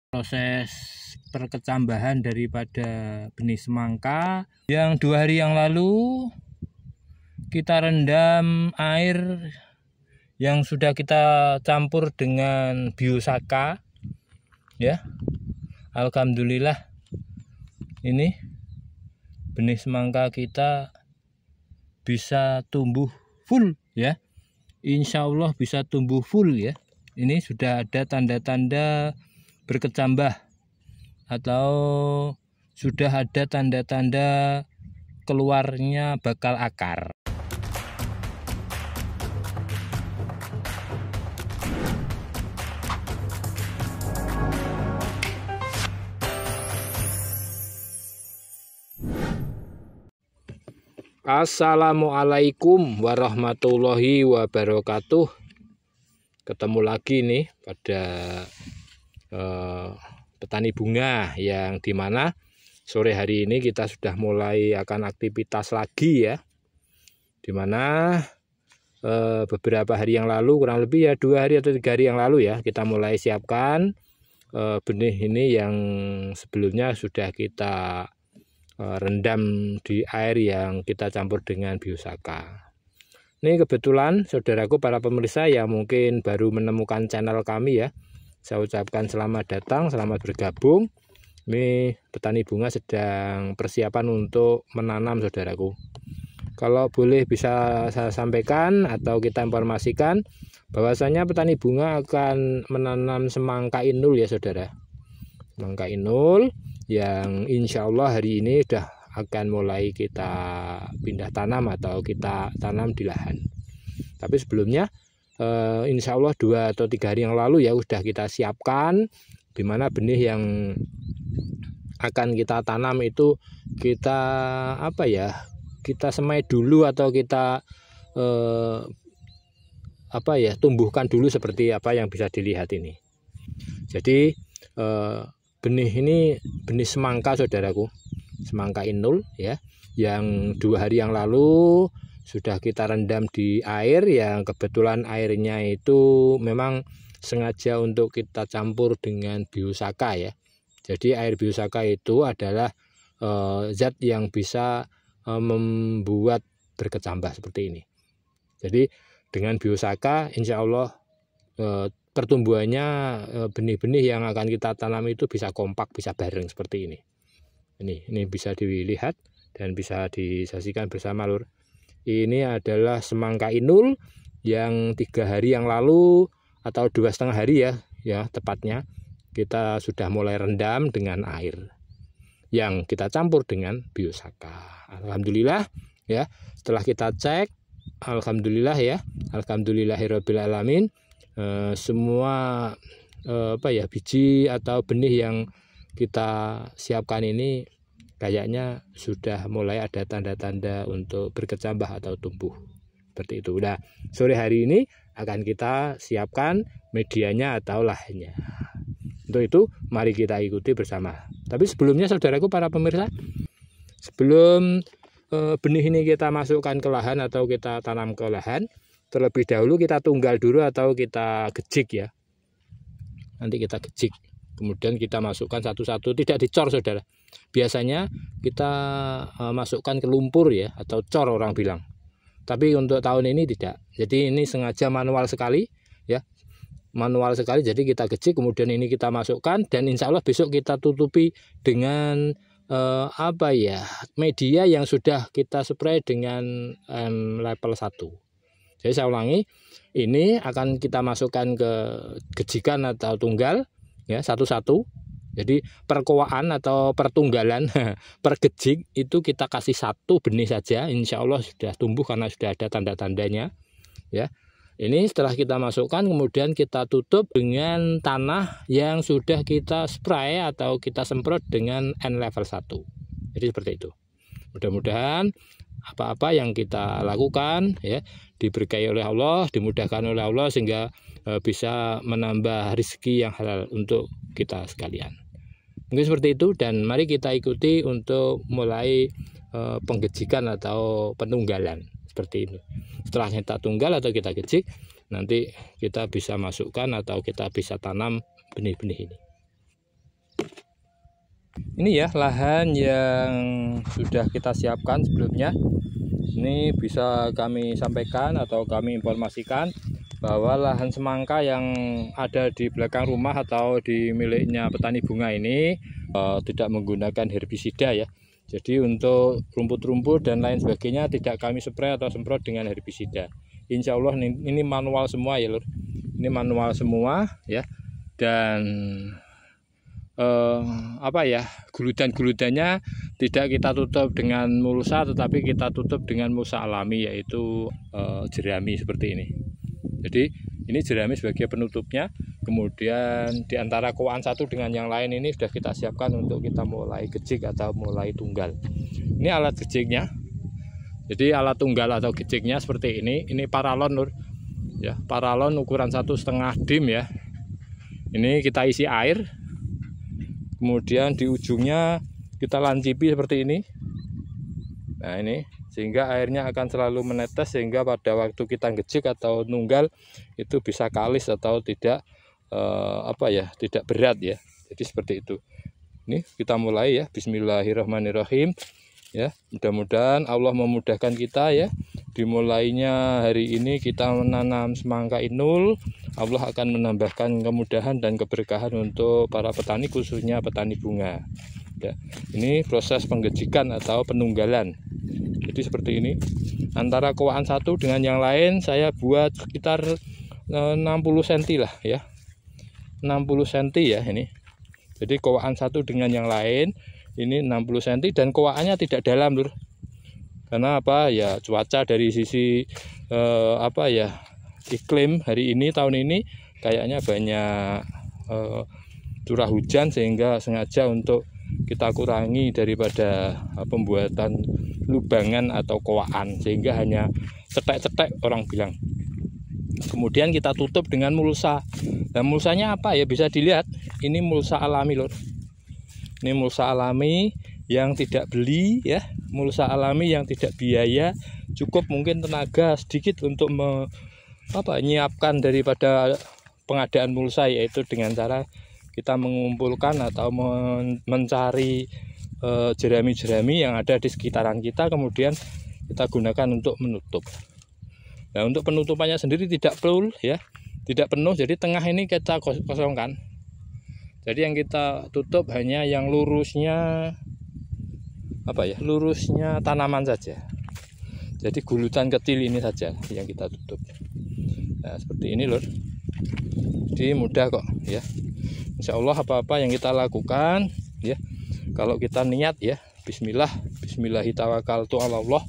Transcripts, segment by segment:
Proses perkecambahan daripada benih semangka yang 2 hari yang lalu kita rendam air yang sudah kita campur dengan Biosaka ya. Alhamdulillah ini benih semangka kita bisa tumbuh full ya. Insya Allah bisa tumbuh full ya. Ini sudah ada tanda-tanda berkecambah atau sudah ada tanda-tanda keluarnya bakal akar. Assalamualaikum warahmatullahi wabarakatuh. Ketemu lagi nih pada petani bunga yang dimana sore hari ini kita sudah mulai akan aktivitas lagi ya, dimana beberapa hari yang lalu, kurang lebih ya 2 hari atau 3 hari yang lalu ya, kita mulai siapkan benih ini yang sebelumnya sudah kita rendam di air yang kita campur dengan Biosaka. Ini kebetulan saudaraku para pemirsa yang mungkin baru menemukan channel kami ya, saya ucapkan selamat datang, selamat bergabung. Ini petani bunga sedang persiapan untuk menanam saudaraku. Kalau boleh bisa saya sampaikan atau kita informasikan bahwasanya petani bunga akan menanam semangka inul ya saudara. Semangka inul yang insya Allah hari ini sudah akan mulai kita pindah tanam atau kita tanam di lahan. Tapi sebelumnya insya Allah 2 atau 3 hari yang lalu ya sudah kita siapkan, dimana benih yang akan kita tanam itu kita kita semai dulu atau kita tumbuhkan dulu seperti apa yang bisa dilihat ini. Jadi benih ini benih semangka saudaraku, semangka inul ya, yang 2 hari yang lalu sudah kita rendam di air yang kebetulan airnya itu memang sengaja untuk kita campur dengan Biosaka ya. Jadi air Biosaka itu adalah zat yang bisa membuat berkecambah seperti ini. Jadi dengan Biosaka insya Allah pertumbuhannya benih-benih yang akan kita tanam itu bisa kompak, bisa bareng seperti ini. Ini bisa dilihat dan bisa disaksikan bersama lur. Ini adalah semangka inul yang 3 hari yang lalu atau 2,5 hari ya tepatnya kita sudah mulai rendam dengan air yang kita campur dengan Biosaka. Alhamdulillah ya, setelah kita cek alhamdulillah ya, alhamdulillahirabbil alamin, semua biji atau benih yang kita siapkan ini kayaknya sudah mulai ada tanda-tanda untuk berkecambah atau tumbuh seperti itu. Nah, sore hari ini akan kita siapkan medianya atau lahannya. Untuk itu mari kita ikuti bersama. Tapi sebelumnya saudaraku para pemirsa, sebelum benih ini kita masukkan ke lahan atau kita tanam ke lahan, terlebih dahulu kita tunggal dulu atau kita gejik ya. Nanti kita gejik, kemudian kita masukkan satu-satu, tidak dicor saudara. Biasanya kita masukkan ke lumpur ya, atau cor orang bilang. Tapi untuk tahun ini tidak. Jadi ini sengaja manual sekali ya, manual sekali. Jadi kita gejik, kemudian ini kita masukkan, dan insya Allah besok kita tutupi dengan media yang sudah kita spray dengan level 1. Jadi saya ulangi, ini akan kita masukkan ke gejikan atau tunggal ya, satu-satu. Jadi perkoaan atau pertunggalan per gejik itu kita kasih 1 benih saja, insya Allah sudah tumbuh karena sudah ada tanda-tandanya ya. Ini setelah kita masukkan kemudian kita tutup dengan tanah yang sudah kita spray atau kita semprot dengan N level 1. Jadi seperti itu. Mudah-mudahan apa-apa yang kita lakukan ya diberkahi oleh Allah, dimudahkan oleh Allah sehingga bisa menambah rezeki yang halal untuk kita sekalian. Mungkin seperti itu, dan mari kita ikuti untuk mulai penggejikan atau penunggalan seperti ini. Setelah kita tunggal atau kita gejik, nanti kita bisa masukkan atau kita bisa tanam benih-benih ini. Ini ya lahan yang sudah kita siapkan sebelumnya. Ini bisa kami sampaikan atau kami informasikan bahwa lahan semangka yang ada di belakang rumah atau di miliknya petani bunga ini tidak menggunakan herbisida ya. Jadi untuk rumput-rumput dan lain sebagainya tidak kami spray atau semprot dengan herbisida. Insya Allah ini manual semua ya lur. Ini manual semua ya. Dan guludan-guludannya tidak kita tutup dengan mulsa, tetapi kita tutup dengan mulsa alami, yaitu jerami seperti ini. Jadi ini jerami sebagai penutupnya. Kemudian di antara kowaan satu dengan yang lain ini sudah kita siapkan untuk kita mulai gejik atau mulai tunggal. Ini alat gejiknya. Jadi alat tunggal atau gejiknya seperti ini. Ini paralon lur. Ya, paralon ukuran 1,5 dim ya. Ini kita isi air. Kemudian di ujungnya kita lancipi seperti ini. Nah ini, sehingga airnya akan selalu menetes, sehingga pada waktu kita gejik atau nunggal itu bisa kalis atau tidak tidak berat ya. Jadi seperti itu. Ini kita mulai ya. Bismillahirrahmanirrahim. Ya, mudah-mudahan Allah memudahkan kita ya. Dimulainya hari ini kita menanam semangka inul. Allah akan menambahkan kemudahan dan keberkahan untuk para petani, khususnya petani bunga. Ya, ini proses penggejikan atau penunggalan. Jadi seperti ini. Antara kowaan satu dengan yang lain saya buat sekitar 60 cm lah ya. 60 cm ya ini. Jadi kowaan satu dengan yang lain ini 60 cm dan kowaannya tidak dalam lur. Karena apa ya, cuaca dari sisi iklim hari ini tahun ini kayaknya banyak curah hujan, sehingga sengaja untuk kita kurangi daripada pembuatan lubangan atau kowaan, sehingga hanya cetek-cetek orang bilang. Kemudian kita tutup dengan mulsa. Nah mulsanya apa ya, bisa dilihat ini mulsa alami lor. Ini mulsa alami yang tidak beli ya, mulsa alami yang tidak biaya, cukup mungkin tenaga sedikit untuk menyiapkan daripada pengadaan mulsa, yaitu dengan cara kita mengumpulkan atau mencari jerami-jerami yang ada di sekitaran kita, kemudian kita gunakan untuk menutup. Nah untuk penutupannya sendiri tidak full ya, tidak penuh, jadi tengah ini kita kosongkan. Jadi yang kita tutup hanya yang lurusnya lurusnya tanaman saja. Jadi gulutan kecil ini saja yang kita tutup. Nah seperti ini lur. Jadi mudah kok ya. Insya Allah apa-apa yang kita lakukan ya, kalau kita niat ya, Bismillahirrahmanirrahim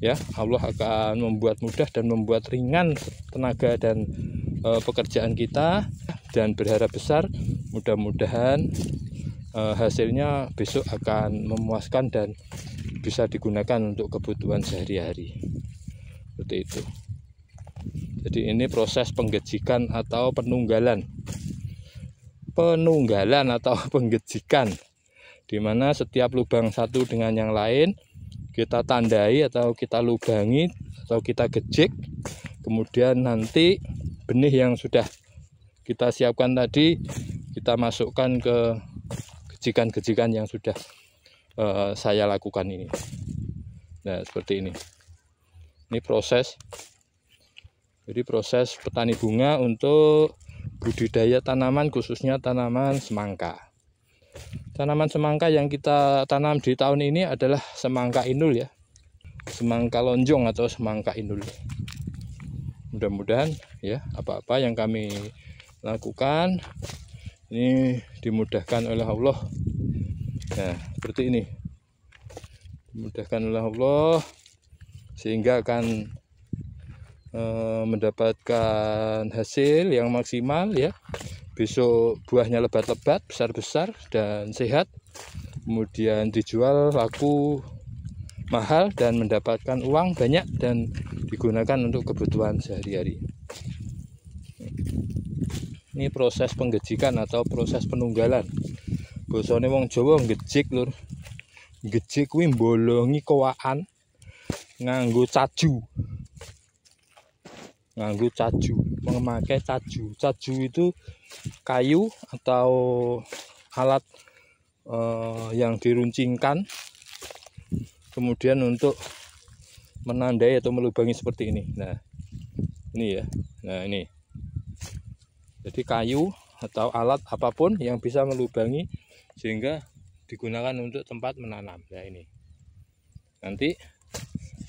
ya, Allah akan membuat mudah dan membuat ringan tenaga dan pekerjaan kita, dan berharap besar mudah-mudahan hasilnya besok akan memuaskan dan bisa digunakan untuk kebutuhan sehari-hari. Seperti itu. Jadi ini proses penggejikan atau penunggalan atau penggejikan, di mana setiap lubang satu dengan yang lain kita tandai atau kita lubangi atau kita gejik. Kemudian nanti benih yang sudah kita siapkan tadi kita masukkan ke gejikan-gejikan yang sudah saya lakukan ini. Nah seperti ini. Ini proses. Jadi proses petani bunga untuk budidaya tanaman, khususnya tanaman semangka. Tanaman semangka yang kita tanam di tahun ini adalah semangka inul ya, semangka lonjong atau semangka inul. Mudah-mudahan ya apa-apa yang kami lakukan ini dimudahkan oleh Allah. Nah seperti ini, dimudahkan oleh Allah sehingga akan mendapatkan hasil yang maksimal ya. Besok buahnya lebat-lebat, besar-besar dan sehat, kemudian dijual laku mahal dan mendapatkan uang banyak dan digunakan untuk kebutuhan sehari-hari. Ini proses penggejikan atau proses penunggalan. Bosone wong Jawa ngejik lur. Ngejik kuwi mbolongi kowaan nganggo caju. Memakai caju. Caju itu kayu atau alat yang diruncingkan, kemudian untuk menandai atau melubangi seperti ini. Nah ini ya, nah ini jadi kayu atau alat apapun yang bisa melubangi sehingga digunakan untuk tempat menanam. Nah ini nanti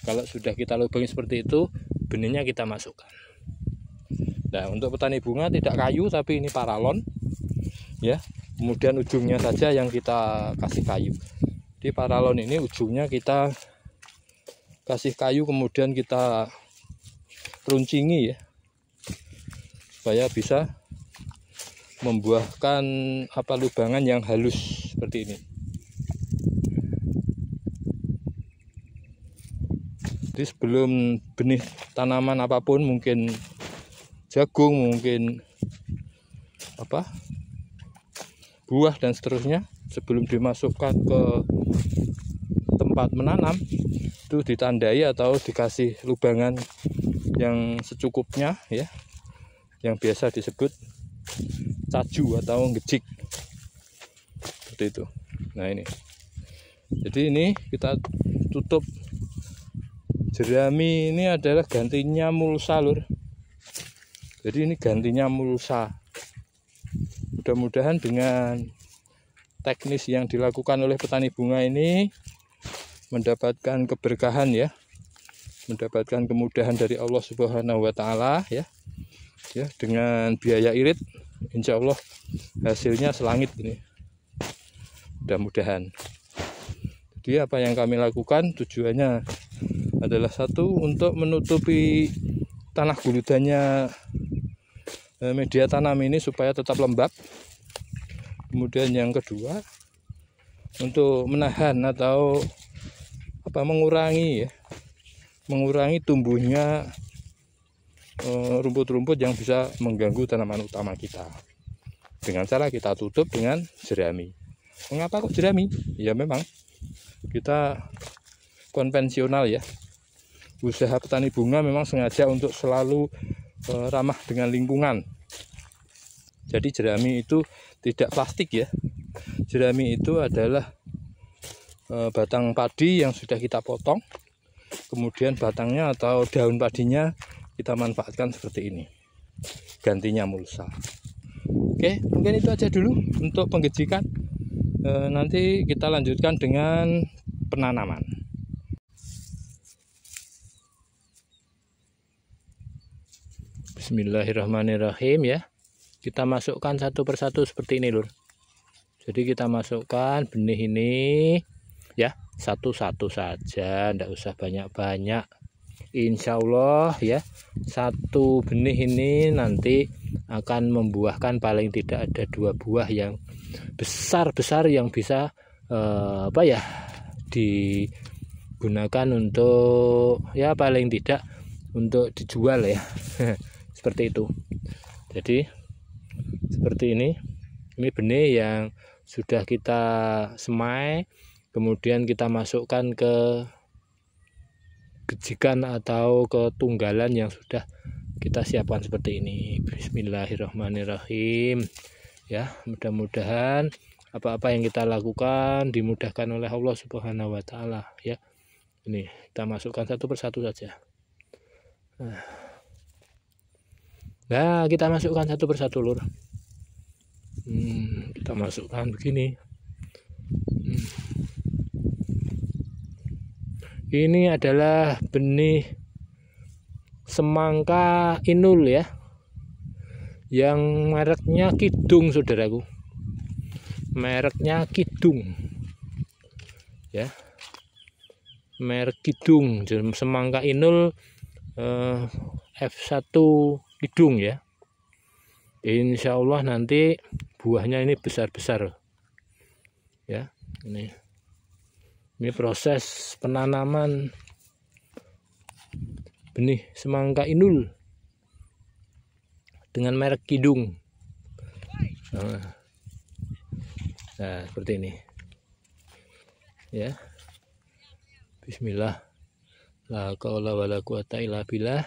kalau sudah kita lubangi seperti itu, benihnya kita masukkan. Nah untuk petani bunga tidak kayu tapi ini paralon ya, kemudian ujungnya saja yang kita kasih kayu. Di paralon ini ujungnya kita kasih kayu, kemudian kita runcingi ya, supaya bisa membuahkan lubangan yang halus seperti ini. Jadi sebelum benih tanaman apapun, mungkin jagung, mungkin buah dan seterusnya, sebelum dimasukkan ke tempat menanam itu ditandai atau dikasih lubangan yang secukupnya ya, yang biasa disebut caju atau ngejik seperti itu. Nah ini, jadi ini kita tutup. Jerami ini adalah gantinya mulsa lur. Jadi ini gantinya mulsa. Mudah-mudahan dengan teknis yang dilakukan oleh petani bunga ini mendapatkan keberkahan ya, mendapatkan kemudahan dari Allah Subhanahu wa Ta'ala ya. Ya, dengan biaya irit, insya Allah hasilnya selangit ini. Mudah-mudahan. Jadi apa yang kami lakukan tujuannya adalah satu, untuk menutupi tanah guludannya media tanam ini supaya tetap lembab. Kemudian yang kedua, untuk menahan atau mengurangi tumbuhnya rumput-rumput yang bisa mengganggu tanaman utama kita, dengan cara kita tutup dengan jerami. Mengapa kok jerami? Ya memang kita konvensional ya, usaha petani bunga memang sengaja untuk selalu ramah dengan lingkungan. Jadi jerami itu tidak plastik ya, jerami itu adalah batang padi yang sudah kita potong, kemudian batangnya atau daun padinya kita manfaatkan seperti ini, gantinya mulsa. Oke, mungkin itu aja dulu untuk penggejikan. Nanti kita lanjutkan dengan penanaman. Bismillahirrahmanirrahim ya. Kita masukkan satu persatu seperti ini lur. Jadi kita masukkan benih ini ya, satu-satu saja, tidak usah banyak-banyak. Insya Allah ya, satu benih ini nanti akan membuahkan paling tidak ada 2 buah yang besar-besar yang bisa digunakan untuk ya paling tidak untuk dijual ya. Seperti itu. Jadi seperti ini benih yang sudah kita semai, kemudian kita masukkan ke gejikan atau ke tunggalan yang sudah kita siapkan seperti ini. Bismillahirrahmanirrahim ya, mudah-mudahan apa-apa yang kita lakukan dimudahkan oleh Allah Subhanahu wa Ta'ala ya. Ini kita masukkan satu persatu saja. Nah, kita masukkan satu persatu lur. Kita masukkan begini. Ini adalah benih semangka inul ya, yang mereknya Kidung saudaraku, mereknya Kidung ya, merek Kidung, semangka inul F1 Kidung ya. Insya Allah nanti buahnya ini besar-besar ya. Ini proses penanaman benih semangka inul dengan merek Kidung. Nah seperti ini ya. Bismillah, la qaula wala quwata illa billah.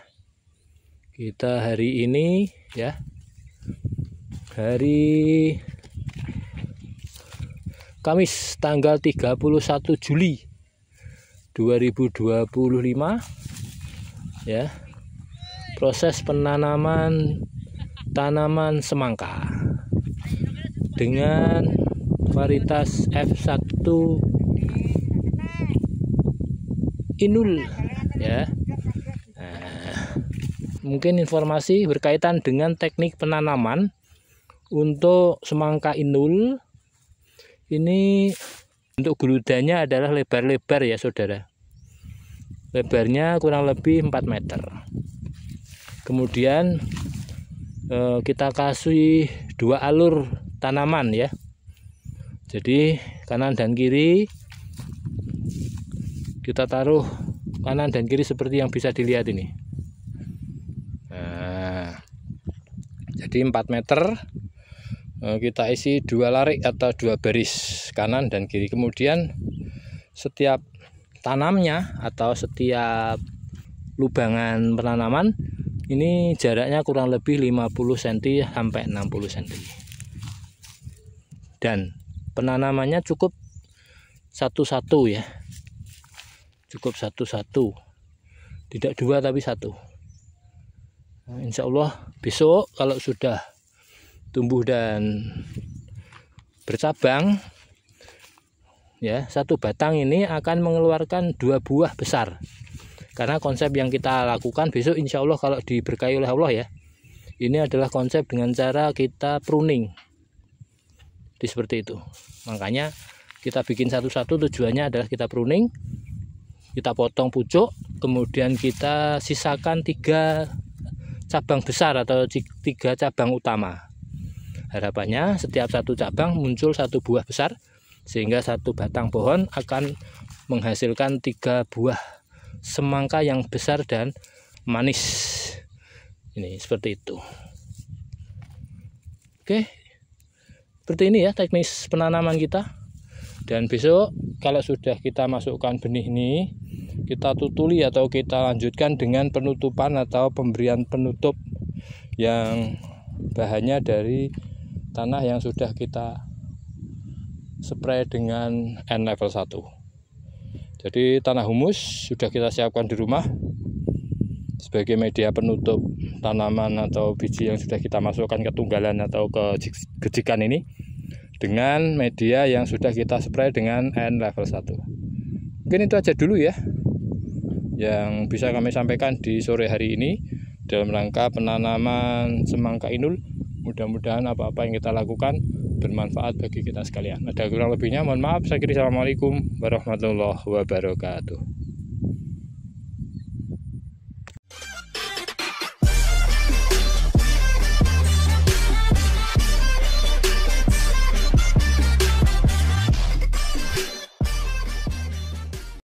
Kita hari ini ya, hari Kamis tanggal 31 Juli 2025 ya. Proses penanaman tanaman semangka dengan varietas F1 Inul ya. Mungkin informasi berkaitan dengan teknik penanaman untuk semangka Inul ini. Untuk guludanya adalah lebar-lebar ya saudara. Lebarnya kurang lebih 4 meter. Kemudian kita kasih 2 alur tanaman ya. Jadi kanan dan kiri kita taruh kanan dan kiri seperti yang bisa dilihat ini. Nah, jadi 4 meter. Kita isi 2 larik atau 2 baris kanan dan kiri. Kemudian setiap tanamnya atau setiap lubangan penanaman ini jaraknya kurang lebih 50 cm sampai 60 cm. Dan penanamannya cukup satu-satu ya. Cukup satu-satu. Tidak 2 tapi 1. Nah, insya Allah besok kalau sudah tumbuh dan bercabang ya, 1 batang ini akan mengeluarkan 2 buah besar. Karena konsep yang kita lakukan besok insya Allah kalau diberkahi oleh Allah ya, ini adalah konsep dengan cara kita pruning seperti itu. Makanya kita bikin satu-satu, tujuannya adalah kita pruning, kita potong pucuk, kemudian kita sisakan 3 cabang besar atau 3 cabang utama. Harapannya setiap 1 cabang muncul 1 buah besar, sehingga 1 batang pohon akan menghasilkan 3 buah semangka yang besar dan manis. Ini seperti itu. Oke, seperti ini ya teknis penanaman kita. Dan besok kalau sudah kita masukkan benih ini, kita tutuli atau kita lanjutkan dengan penutupan atau pemberian penutup yang bahannya dari tanah yang sudah kita spray dengan N level 1. Jadi tanah humus sudah kita siapkan di rumah sebagai media penutup tanaman atau biji yang sudah kita masukkan ke tunggalan atau ke gejikan ini, dengan media yang sudah kita spray dengan N level 1. Mungkin itu aja dulu ya yang bisa kami sampaikan di sore hari ini dalam rangka penanaman semangka Inul. Mudah-mudahan apa-apa yang kita lakukan bermanfaat bagi kita sekalian. Ada kurang lebihnya mohon maaf. Saya kira assalamualaikum warahmatullahi wabarakatuh.